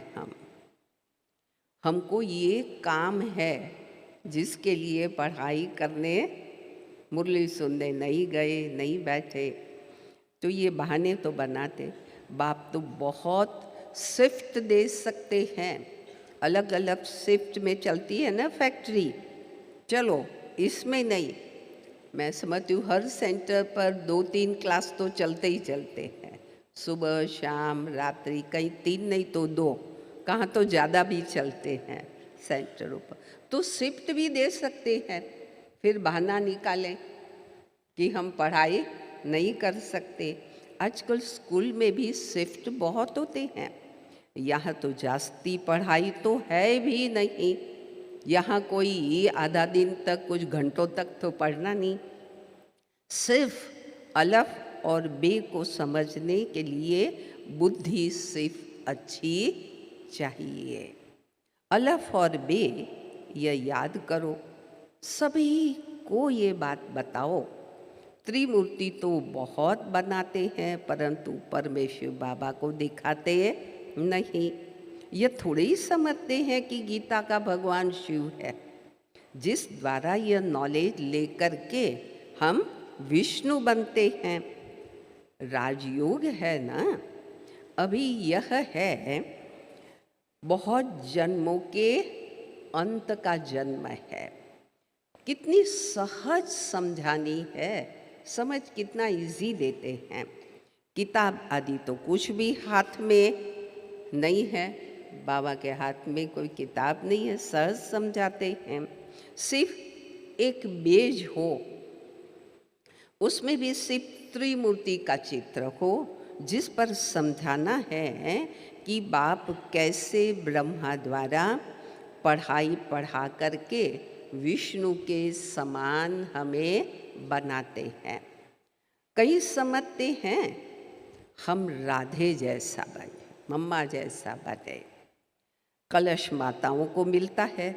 हमको ये काम है जिसके लिए पढ़ाई करने मुरली सुनने नहीं गए, नहीं बैठे, तो ये बहाने तो बनाते। बाप तो बहुत शिफ्ट दे सकते हैं, अलग अलग शिफ्ट में चलती है ना फैक्ट्री, चलो इसमें नहीं। मैं समझती हूँ हर सेंटर पर 2-3 क्लास तो चलते ही चलते हैं, सुबह शाम रात्रि, कहीं 3 नहीं तो 2, कहाँ तो ज़्यादा भी चलते हैं सेंटरों पर। तो शिफ्ट भी दे सकते हैं, फिर बहाना निकालें कि हम पढ़ाई नहीं कर सकते। आजकल स्कूल में भी शिफ्ट बहुत होते हैं, यहाँ तो जास्ती पढ़ाई तो है भी नहीं। यहाँ कोई आधा दिन तक, कुछ घंटों तक तो पढ़ना नहीं, सिर्फ अलफ और बे को समझने के लिए बुद्धि सिर्फ अच्छी चाहिए। अलफ और बे यह याद करो, सभी को ये बात बताओ। त्रिमूर्ति तो बहुत बनाते हैं, परंतु परमेश्वर बाबा को दिखाते नहीं। ये थोड़े ही समझते हैं कि गीता का भगवान शिव है, जिस द्वारा यह नॉलेज लेकर के हम विष्णु बनते हैं। राजयोग है ना, अभी यह है बहुत जन्मों के अंत का जन्म है। कितनी सहज समझानी है, समझ कितना इजी देते हैं। किताब आदि तो कुछ भी हाथ में नहीं है, बाबा के हाथ में कोई किताब नहीं है, सहज समझाते हैं। सिर्फ एक बेज हो, उसमें भी सिर्फ त्रिमूर्ति का चित्र हो, जिस पर समझाना है कि बाप कैसे ब्रह्मा द्वारा पढ़ाई पढ़ा करके विष्णु के समान हमें बनाते हैं। कई समझते हैं हम राधे जैसा बने, मम्मा जैसा बने। कलश माताओं को मिलता है,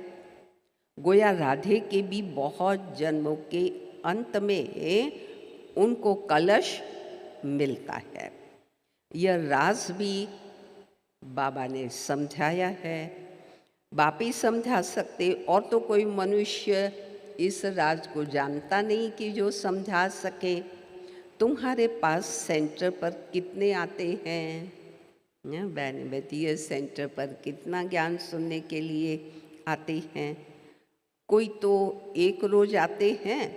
गोया राधे के भी बहुत जन्मों के अंत में उनको कलश मिलता है। यह राज भी बाबा ने समझाया है। बाप ही समझा सकते, और तो कोई मनुष्य इस राज को जानता नहीं कि जो समझा सके। तुम्हारे पास सेंटर पर कितने आते हैं? बहन बेटियों, सेंटर पर कितना ज्ञान सुनने के लिए आते हैं? कोई तो एक रोज आते हैं,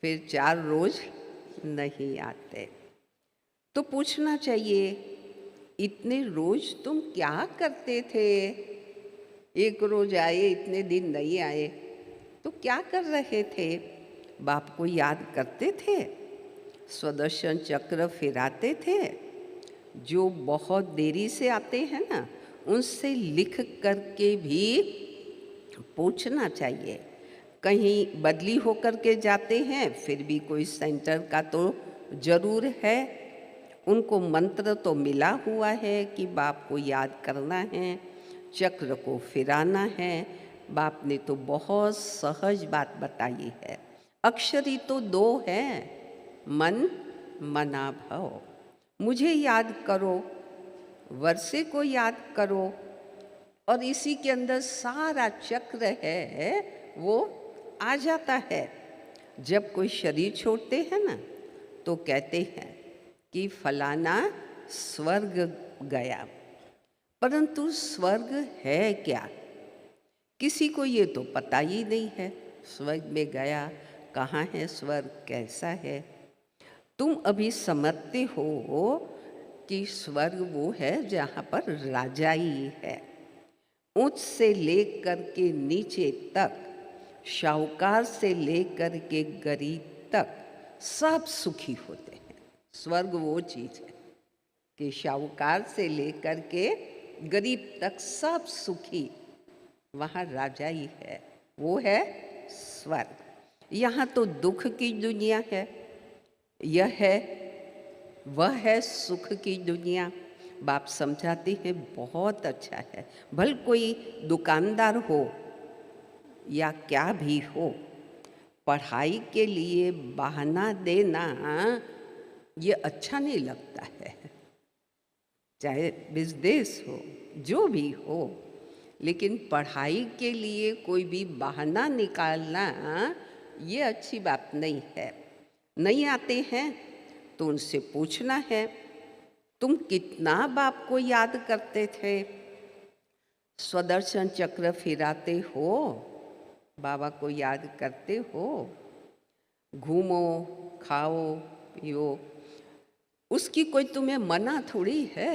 फिर 4 रोज नहीं आते। तो पूछना चाहिए, इतने रोज तुम क्या करते थे? एक रोज आए, इतने दिन नहीं आए, तो क्या कर रहे थे? बाप को याद करते थे? स्वदर्शन चक्र फिराते थे? जो बहुत देरी से आते हैं ना, उनसे लिख करके भी पूछना चाहिए। कहीं बदली होकर के जाते हैं, फिर भी कोई सेंटर का तो जरूर है। उनको मंत्र तो मिला हुआ है कि बाप को याद करना है, चक्र को फिराना है। बाप ने तो बहुत सहज बात बताई है। अक्षर ही तो 2 हैं, मन मना भव। मुझे याद करो, वर्षे को याद करो, और इसी के अंदर सारा चक्र है वो आ जाता है। जब कोई शरीर छोड़ते हैं ना, तो कहते हैं कि फलाना स्वर्ग गया, परंतु स्वर्ग है क्या? किसी को ये तो पता ही नहीं है स्वर्ग में गया, कहाँ है स्वर्ग, कैसा है। तुम अभी समझते हो कि स्वर्ग वो है जहाँ पर राजाई है। ऊंच से लेकर के नीचे तक, शाहूकार से लेकर के गरीब तक सब सुखी होते हैं। स्वर्ग वो चीज़ है कि शाहूकार से लेकर के गरीब तक सब सुखी, वहाँ राजाई है, वो है स्वर्ग। यहाँ तो दुख की दुनिया है, यह है वह है सुख की दुनिया। बाप समझाते हैं बहुत अच्छा है। भल कोई दुकानदार हो या क्या भी हो, पढ़ाई के लिए बहाना देना ये अच्छा नहीं लगता है। चाहे बिजनेस हो, जो भी हो, लेकिन पढ़ाई के लिए कोई भी बहाना निकालना ये अच्छी बात नहीं है। नहीं आते हैं तो उनसे पूछना है, तुम कितना बाप को याद करते थे? स्वदर्शन चक्र फिराते हो, बाबा को याद करते हो? घूमो, खाओ, पियो, उसकी कोई तुम्हें मना थोड़ी है।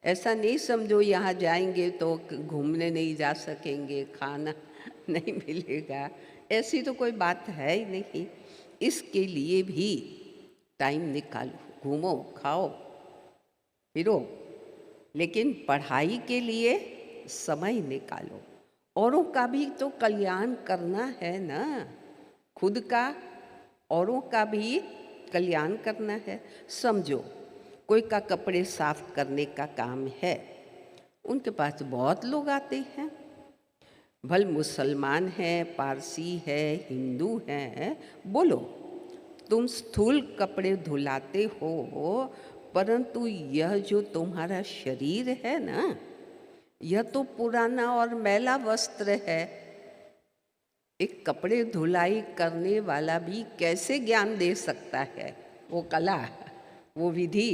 ऐसा नहीं समझो यहाँ जाएंगे तो घूमने नहीं जा सकेंगे, खाना नहीं मिलेगा, ऐसी तो कोई बात है ही नहीं। इसके लिए भी टाइम निकालो, घूमो, खाओ, फिरो, लेकिन पढ़ाई के लिए समय निकालो। औरों का भी तो कल्याण करना है ना, खुद का औरों का भी कल्याण करना है। समझो कोई का कपड़े साफ करने का काम है, उनके पास बहुत लोग आते हैं, भल मुसलमान है, पारसी है, हिंदू है, बोलो तुम स्थूल कपड़े धुलाते हो, परंतु यह जो तुम्हारा शरीर है ना, यह तो पुराना और मैला वस्त्र है। एक कपड़े धुलाई करने वाला भी कैसे ज्ञान दे सकता है? वो कला, वो विधि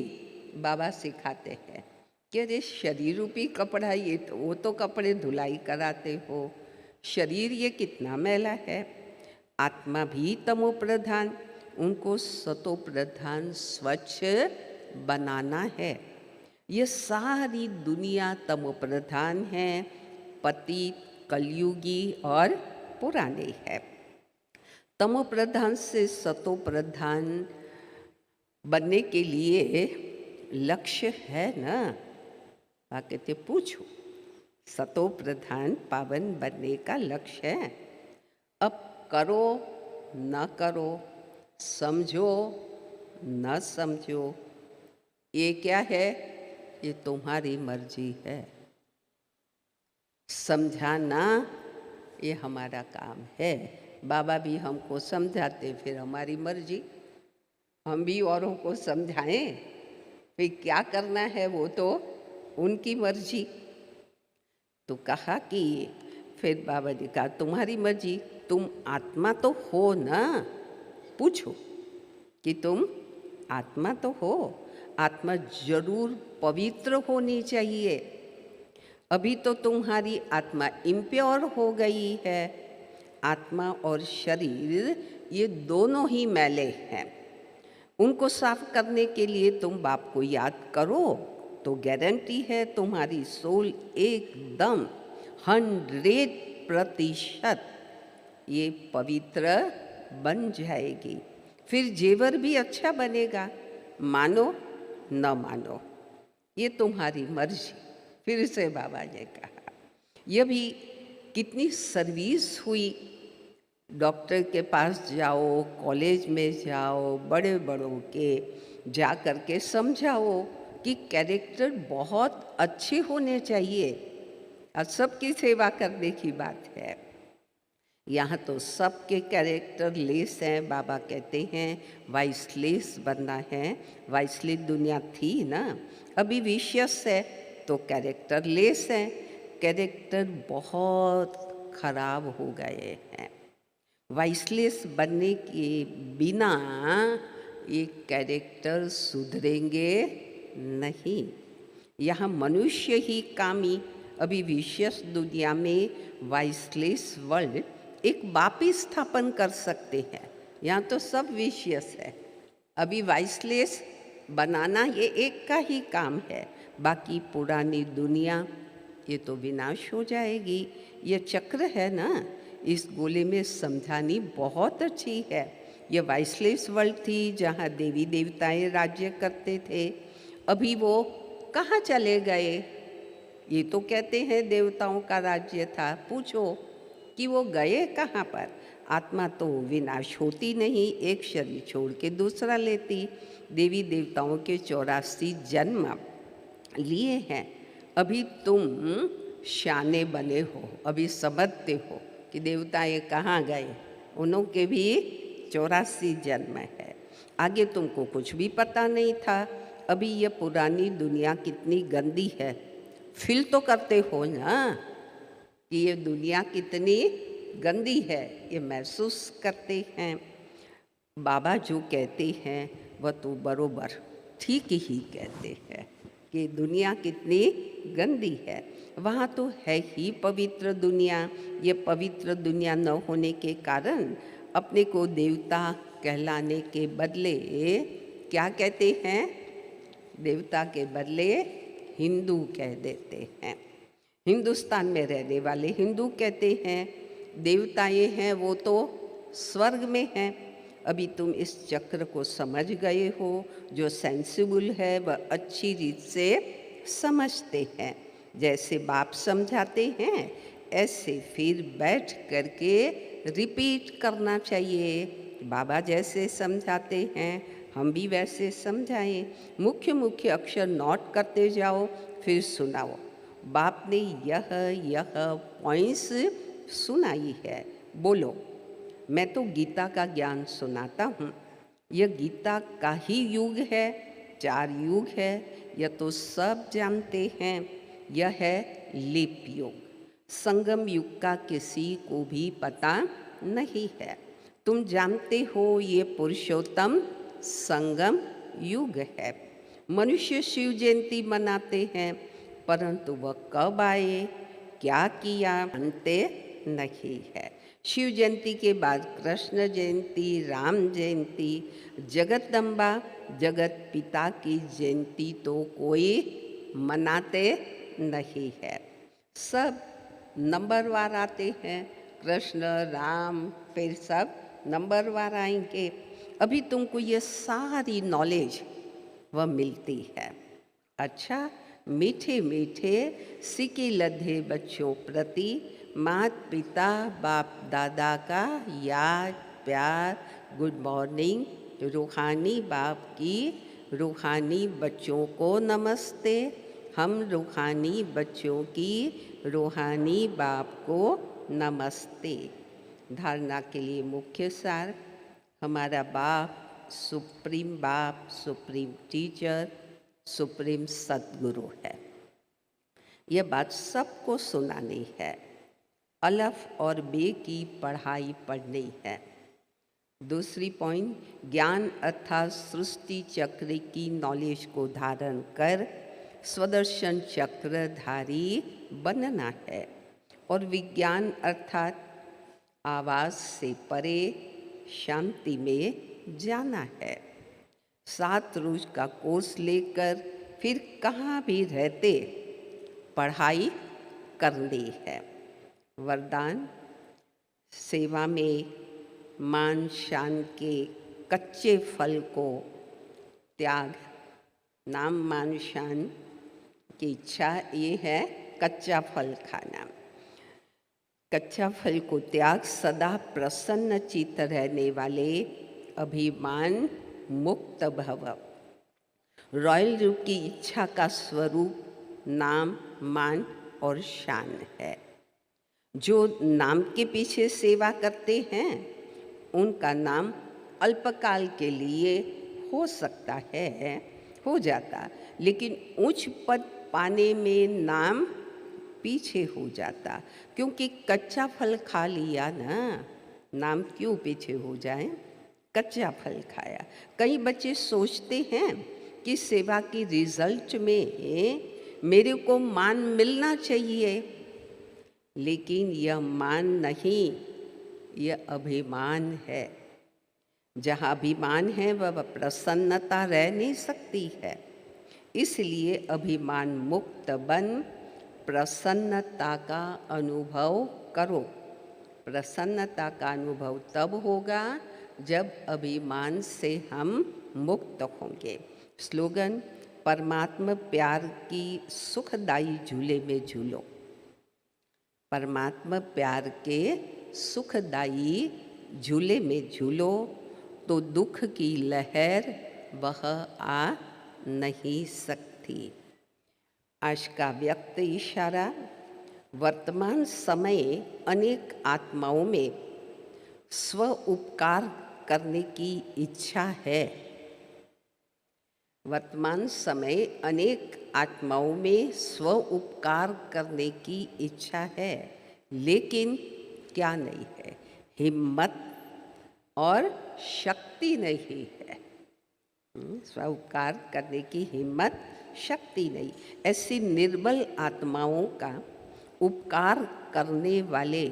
बाबा सिखाते हैं कि अरे शरीर रूपी कपड़ा, ये तो वो तो कपड़े धुलाई कराते हो, शरीर ये कितना मैला है। आत्मा भी तमो प्रधान, उनको सतो प्रधान स्वच्छ बनाना है। ये सारी दुनिया तमो प्रधान है, पतित, कलयुगी और पुराने है। तमो प्रधान से सतो प्रधान बनने के लिए लक्ष्य है ना। कहते पूछो, सतो प्रधान पावन बनने का लक्ष्य है। अब करो न करो, समझो न समझो, ये क्या है? ये तुम्हारी मर्जी है। समझाना ये हमारा काम है। बाबा भी हमको समझाते, फिर हमारी मर्जी। हम भी औरों को समझाएं, फिर क्या करना है वो तो उनकी मर्जी। तो कहा कि फिर बाबा ने कहा तुम्हारी मर्जी, तुम आत्मा तो हो ना। पूछो कि तुम आत्मा तो हो। आत्मा जरूर पवित्र होनी चाहिए। अभी तो तुम्हारी आत्मा इम्प्योर हो गई है। आत्मा और शरीर ये दोनों ही मैले हैं। उनको साफ करने के लिए तुम बाप को याद करो तो गारंटी है तुम्हारी सोल एकदम 100% ये पवित्र बन जाएगी। फिर जेवर भी अच्छा बनेगा, मानो न मानो ये तुम्हारी मर्जी। फिर से बाबा ने कहा, यह भी कितनी सर्विस हुई। डॉक्टर के पास जाओ, कॉलेज में जाओ, बड़े बड़ों के जा कर के समझाओ कि कैरेक्टर बहुत अच्छे होने चाहिए और सबकी सेवा करने की बात है। यहाँ तो सबके कैरेक्टर लेस हैं। बाबा कहते हैं वाइसलेस बनना है। वाइसलेस दुनिया थी ना, अभी विशियस है तो कैरेक्टर लेस है। कैरेक्टर बहुत खराब हो गए हैं। वाइसलेस बनने के बिना ये कैरेक्टर सुधरेंगे नहीं। यहाँ मनुष्य ही कामी। अभी विशेष दुनिया में वाइसलेस वर्ल्ड एक वापी स्थापन कर सकते हैं। यहाँ तो सब विशेष है। अभी वाइसलेस बनाना ये एक का ही काम है। बाकी पुरानी दुनिया ये तो विनाश हो जाएगी। ये चक्र है ना, इस गोले में समझानी बहुत अच्छी है। ये वाइसलेस वर्ल्ड थी जहाँ देवी देवताएं राज्य करते थे। अभी वो कहाँ चले गए? ये तो कहते हैं देवताओं का राज्य था। पूछो कि वो गए कहाँ पर? आत्मा तो विनाश होती नहीं, एक शरीर छोड़ के दूसरा लेती। देवी देवताओं के 84 जन्म लिए हैं। अभी तुम शाने बने हो, अभी समझते हो कि देवताएं कहाँ गए। उनके भी 84 जन्म है। आगे तुमको कुछ भी पता नहीं था। अभी ये पुरानी दुनिया कितनी गंदी है, फील तो करते हो ना कि ये दुनिया कितनी गंदी है, ये महसूस करते हैं। बाबा जो कहते हैं वह तो बरोबर ठीक ही कहते हैं कि दुनिया कितनी गंदी है। वहाँ तो है ही पवित्र दुनिया। ये पवित्र दुनिया न होने के कारण अपने को देवता कहलाने के बदले क्या कहते हैं? देवता के बदले हिंदू कह देते हैं। हिंदुस्तान में रहने वाले हिंदू कहते हैं। देवता ये हैं वो तो स्वर्ग में हैं। अभी तुम इस चक्र को समझ गए हो। जो सेंसिबल है वह अच्छी रीत से समझते हैं। जैसे बाप समझाते हैं ऐसे फिर बैठ करके रिपीट करना चाहिए। बाबा जैसे समझाते हैं हम भी वैसे समझाएं। मुख्य मुख्य अक्षर नोट करते जाओ, फिर सुनाओ। बाप ने यह पॉइंट्स सुनाई है। बोलो, मैं तो गीता का ज्ञान सुनाता हूँ। यह गीता का ही युग है, 4 युग है, यह तो सब जानते हैं। यह है लीप युग। संगम युग का किसी को भी पता नहीं है। तुम जानते हो ये पुरुषोत्तम संगम युग है। मनुष्य शिव जयंती मनाते हैं, परंतु वह कब आए, क्या किया, जानते नहीं है। शिव जयंती के बाद कृष्ण जयंती, राम जयंती, जगदम्बा जगत पिता की जयंती तो कोई मनाते नहीं है। सब नंबरवार आते हैं, कृष्ण राम, फिर सब नंबरवार आएंगे। अभी तुमको ये सारी नॉलेज वह मिलती है। अच्छा, मीठे मीठे सिके लधे बच्चों प्रति माता पिता बाप दादा का याद प्यार, गुड मॉर्निंग। रूहानी बाप की रूहानी बच्चों को नमस्ते। हम रूहानी बच्चों की रूहानी बाप को नमस्ते। धारणा के लिए मुख्य सार, हमारा बाप सुप्रीम टीचर, सुप्रीम सद्गुरु है। यह बात सबको सुनानी है। अलफ और बे की पढ़ाई पढ़नी है। दूसरी पॉइंट, ज्ञान अर्थात सृष्टि चक्र की नॉलेज को धारण कर स्वदर्शन चक्रधारी बनना है। और विज्ञान अर्थात आवाज से परे शांति में जाना है। 7 रोज का कोर्स लेकर फिर कहाँ भी रहते पढ़ाई करनी है। वरदान, सेवा में मान शान के कच्चे फल को त्याग। नाम मान शान की इच्छा ये है कच्चा फल खाना। कच्चा फल को त्याग सदा प्रसन्न चित्त रहने वाले अभिमान मुक्त भव। रॉयल रूप की इच्छा का स्वरूप नाम मान और शान है। जो नाम के पीछे सेवा करते हैं उनका नाम अल्पकाल के लिए हो सकता है, हो जाता, लेकिन उच्च पद पाने में नाम पीछे हो जाता। क्योंकि कच्चा फल खा लिया ना, नाम क्यों पीछे हो जाए, कच्चा फल खाया। कई बच्चे सोचते हैं कि सेवा की रिजल्ट में मेरे को मान मिलना चाहिए, लेकिन यह मान नहीं, यह अभिमान है। जहाँ अभिमान है वह प्रसन्नता रह नहीं सकती है। इसलिए अभिमान मुक्त बन प्रसन्नता का अनुभव करो। प्रसन्नता का अनुभव तब होगा जब अभिमान से हम मुक्त होंगे। स्लोगन, परमात्मा प्यार की सुखदाई झूले में झूलो। परमात्मा प्यार के सुखदाई झूले में झूलो तो दुख की लहर वह आ नहीं सकती। आज का व्यक्त इशारा, वर्तमान समय अनेक आत्माओं में स्व उपकार करने की इच्छा है। वर्तमान समय अनेक आत्माओं में स्व उपकार करने की इच्छा है, लेकिन क्या नहीं है, हिम्मत और शक्ति नहीं है। स्व उपकार करने की हिम्मत शक्ति नहीं। ऐसी निर्बल आत्माओं का उपकार करने वाले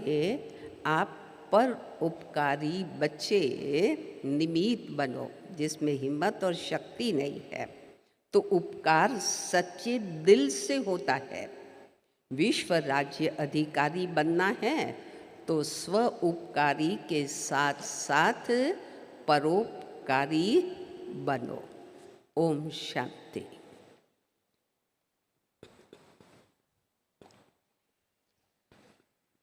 आप पर उपकारी बच्चे निमित्त बनो, जिसमें हिम्मत और शक्ति नहीं है। तो उपकार सच्चे दिल से होता है। विश्व राज्य अधिकारी बनना है तो स्व उपकारी के साथ साथ परोपकारी बनो। ओम शांति।